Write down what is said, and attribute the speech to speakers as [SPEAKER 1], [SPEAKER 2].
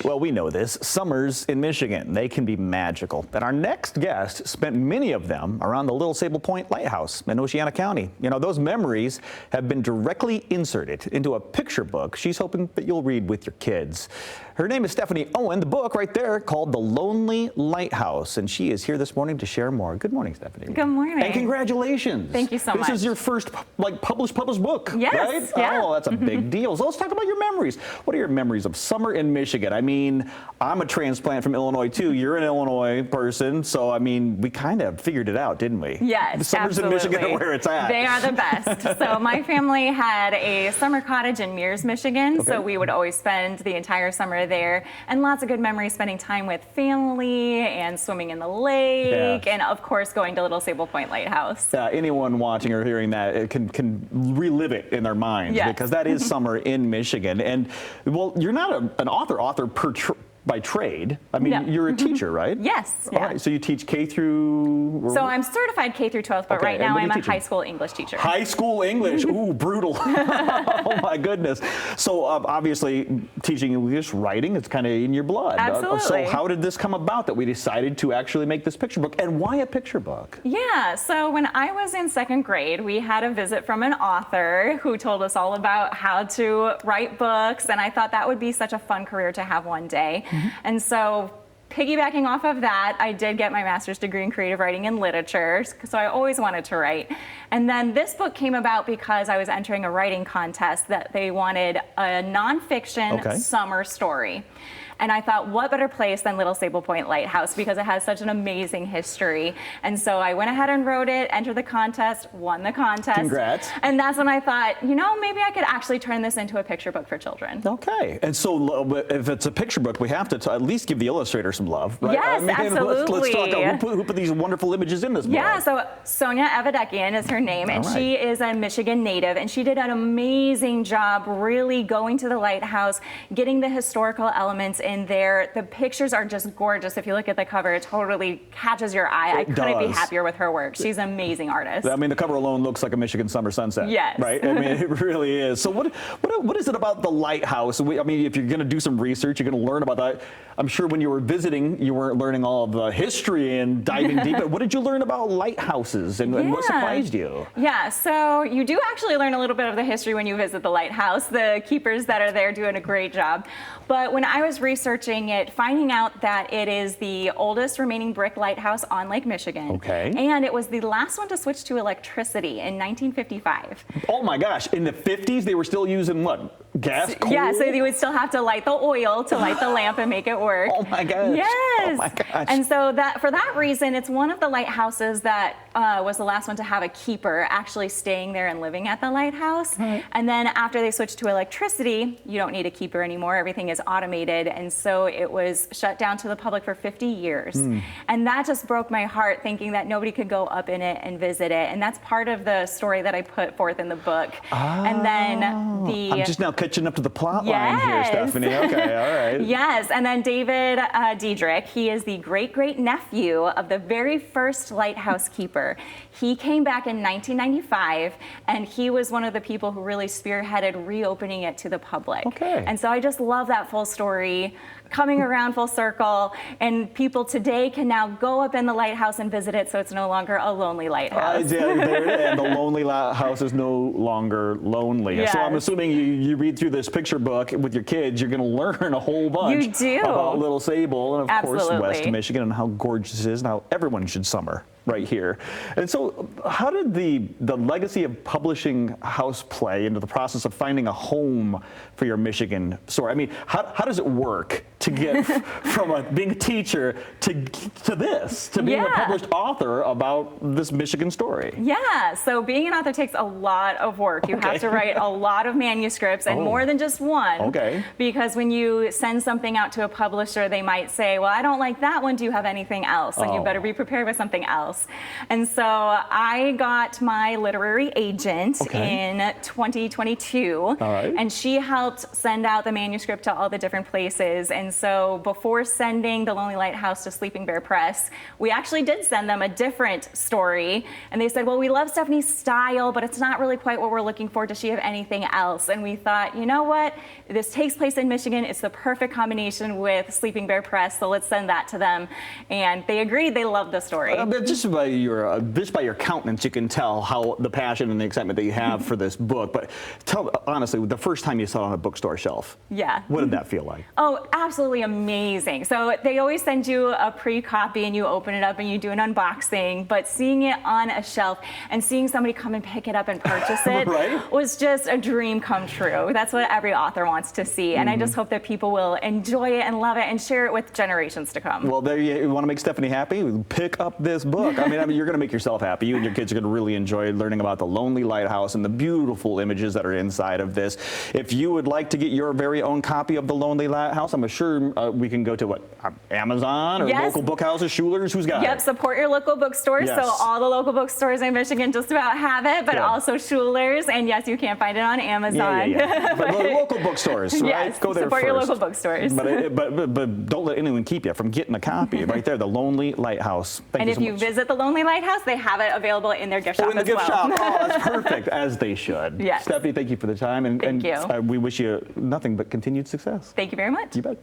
[SPEAKER 1] Well, we know this. Summers in Michigan, they can be magical. And our next guest spent many of them around the Little Sable Point Lighthouse in Oceana County. You know, those memories have been directly inserted into a picture book she's hoping that you'll read with your kids. Her name is Stephanie Owen, the book right there called The Lonely Lighthouse, and she is here this morning to share more. Good morning, Stephanie.
[SPEAKER 2] Good morning.
[SPEAKER 1] And congratulations.
[SPEAKER 2] Thank you so much.
[SPEAKER 1] This is your first published book,
[SPEAKER 2] yes,
[SPEAKER 1] right?
[SPEAKER 2] Yeah.
[SPEAKER 1] Oh, that's a big deal. So let's talk about your memories. What are your memories of summer in Michigan? I mean, I'm a transplant from Illinois too. You're an Illinois person, so I mean, we kind of figured it out, didn't we?
[SPEAKER 2] Yes,
[SPEAKER 1] the summers
[SPEAKER 2] absolutely.
[SPEAKER 1] in Michigan are where it's at.
[SPEAKER 2] They are the best. So my family had a summer cottage in Mears, Michigan, so we would always spend the entire summer there, and lots of good memories spending time with family and swimming in the lake, and of course going to Little Sable Point Lighthouse.
[SPEAKER 1] Anyone watching or hearing that can relive it in their minds, because that is summer in Michigan. And well, you're not an author by trade. I mean, you're a teacher, right?
[SPEAKER 2] Yes.
[SPEAKER 1] All right, so you teach K through...
[SPEAKER 2] So I'm certified K through 12th, but right now I'm a high school English teacher.
[SPEAKER 1] High school English, ooh, brutal. Oh my goodness. So obviously teaching English, writing, it's kind of in your blood.
[SPEAKER 2] Absolutely.
[SPEAKER 1] So how did this come about that we decided to actually make this picture book, and why a picture book?
[SPEAKER 2] Yeah, so when I was in second grade, we had a visit from an author who told us all about how to write books, and I thought that would be such a fun career to have one day. And so piggybacking off of that, I did get my master's degree in creative writing and literature, so I always wanted to write. And then this book came about because I was entering a writing contest that they wanted a nonfiction summer story. And I thought, what better place than Little Sable Point Lighthouse, because it has such an amazing history. And so I went ahead and wrote it, entered the contest, won the contest.
[SPEAKER 1] Congrats.
[SPEAKER 2] And that's when I thought, you know, maybe I could actually turn this into a picture book for children.
[SPEAKER 1] Okay. And so if it's a picture book, we have to at least give the illustrator some love, right?
[SPEAKER 2] Yes, absolutely.
[SPEAKER 1] Let's talk about who put these wonderful images in this book.
[SPEAKER 2] Yeah, so Sonia Avadekian is her name, and she is a Michigan native, and she did an amazing job really going to the lighthouse, getting the historical elements in there. The pictures are just gorgeous. If you look at the cover, it totally catches your eye. I couldn't be happier with her work. She's an amazing artist.
[SPEAKER 1] I mean, the cover alone looks like a Michigan summer sunset.
[SPEAKER 2] Yes.
[SPEAKER 1] Right? I mean, it really is. So what is it about the lighthouse? I mean, if you're going to do some research, you're going to learn about that. I'm sure when you were visiting, you weren't learning all of the history and diving deep. But what did you learn about lighthouses, and what surprised you? Yeah,
[SPEAKER 2] so you do actually learn a little bit of the history when you visit the lighthouse. The keepers that are there doing a great job. But when I was researching it, finding out that it is the oldest remaining brick lighthouse on Lake Michigan.
[SPEAKER 1] Okay.
[SPEAKER 2] And it was the last one to switch to electricity in 1955.
[SPEAKER 1] Oh my gosh, in the 50s they were still using what? Gas, coal?
[SPEAKER 2] Yeah, so you would still have to light the oil to light the lamp and make it work.
[SPEAKER 1] Oh my gosh.
[SPEAKER 2] Yes.
[SPEAKER 1] Oh my gosh.
[SPEAKER 2] And so for that reason, it's one of the lighthouses that was the last one to have a keeper actually staying there and living at the lighthouse. Right. And then after they switched to electricity, you don't need a keeper anymore. Everything is automated. And so it was shut down to the public for 50 years. And that just broke my heart, thinking that nobody could go up in it and visit it. And that's part of the story that I put forth in the book. And then
[SPEAKER 1] I'm just now catching up to the plot line here, Stephanie. Okay, all right.
[SPEAKER 2] Yes, and then David Diedrich, he is the great-great-nephew of the very first lighthouse keeper. He came back in 1995, and he was one of the people who really spearheaded reopening it to the public.
[SPEAKER 1] Okay.
[SPEAKER 2] And so I just love that full story, coming around full circle, and people today can now go up in the lighthouse and visit it, so it's no longer a lonely lighthouse.
[SPEAKER 1] And the lonely lighthouse is no longer lonely.
[SPEAKER 2] Yes.
[SPEAKER 1] So I'm assuming you read through this picture book with your kids, you're going to learn a whole bunch about Little Sable and of course West Michigan, and how gorgeous it is and how everyone should summer right here. And so how did the legacy of publishing house play into the process of finding a home for your Michigan story? I mean, how does it work to get from being a teacher to being a published author about this Michigan story?
[SPEAKER 2] Yeah, so being an author takes a lot of work. You have to write a lot of manuscripts, and more than just one.
[SPEAKER 1] Okay.
[SPEAKER 2] Because when you send something out to a publisher, they might say, well, I don't like that one. Do you have anything else? And you better be prepared with something else. And so I got my literary agent in 2022, and she helped send out the manuscript to all the different places. And And so before sending The Lonely Lighthouse to Sleeping Bear Press, we actually did send them a different story. And they said, well, we love Stephanie's style, but it's not really quite what we're looking for. Does she have anything else? And we thought, you know what? This takes place in Michigan. It's the perfect combination with Sleeping Bear Press, so let's send that to them. And they agreed. They loved the story.
[SPEAKER 1] Just by your countenance, you can tell how the passion and the excitement that you have for this book. But tell honestly, the first time you saw it on a bookstore shelf, what did that feel like?
[SPEAKER 2] Oh, absolutely amazing. So they always send you a pre-copy and you open it up and you do an unboxing, but seeing it on a shelf and seeing somebody come and pick it up and purchase it was just a dream come true. That's what every author wants to see. And I just hope that people will enjoy it and love it and share it with generations to come.
[SPEAKER 1] Well, there you want to make Stephanie happy? Pick up this book. I mean, you're going to make yourself happy. You and your kids are going to really enjoy learning about the Lonely Lighthouse and the beautiful images that are inside of this. If you would like to get your very own copy of The Lonely Lighthouse, I'm sure we can go to what, Amazon or local book houses, Schuler's, who's got it?
[SPEAKER 2] Yep, support your local bookstores. So all the local bookstores in Michigan just about have it, but also Schuler's, and yes, you can find it on Amazon.
[SPEAKER 1] But local bookstores, right?
[SPEAKER 2] Yes,
[SPEAKER 1] go there
[SPEAKER 2] support
[SPEAKER 1] first.
[SPEAKER 2] Your local bookstores.
[SPEAKER 1] But don't let anyone keep you from getting a copy. Right there, The Lonely Lighthouse. Thank you so much.
[SPEAKER 2] And if you visit The Lonely Lighthouse, they have it available in their gift shop
[SPEAKER 1] in the gift shop. Oh, that's perfect, as they should.
[SPEAKER 2] Yes.
[SPEAKER 1] Stephanie, thank you for the time.
[SPEAKER 2] Thank you.
[SPEAKER 1] We wish you nothing but continued success.
[SPEAKER 2] Thank you very much.
[SPEAKER 1] You bet.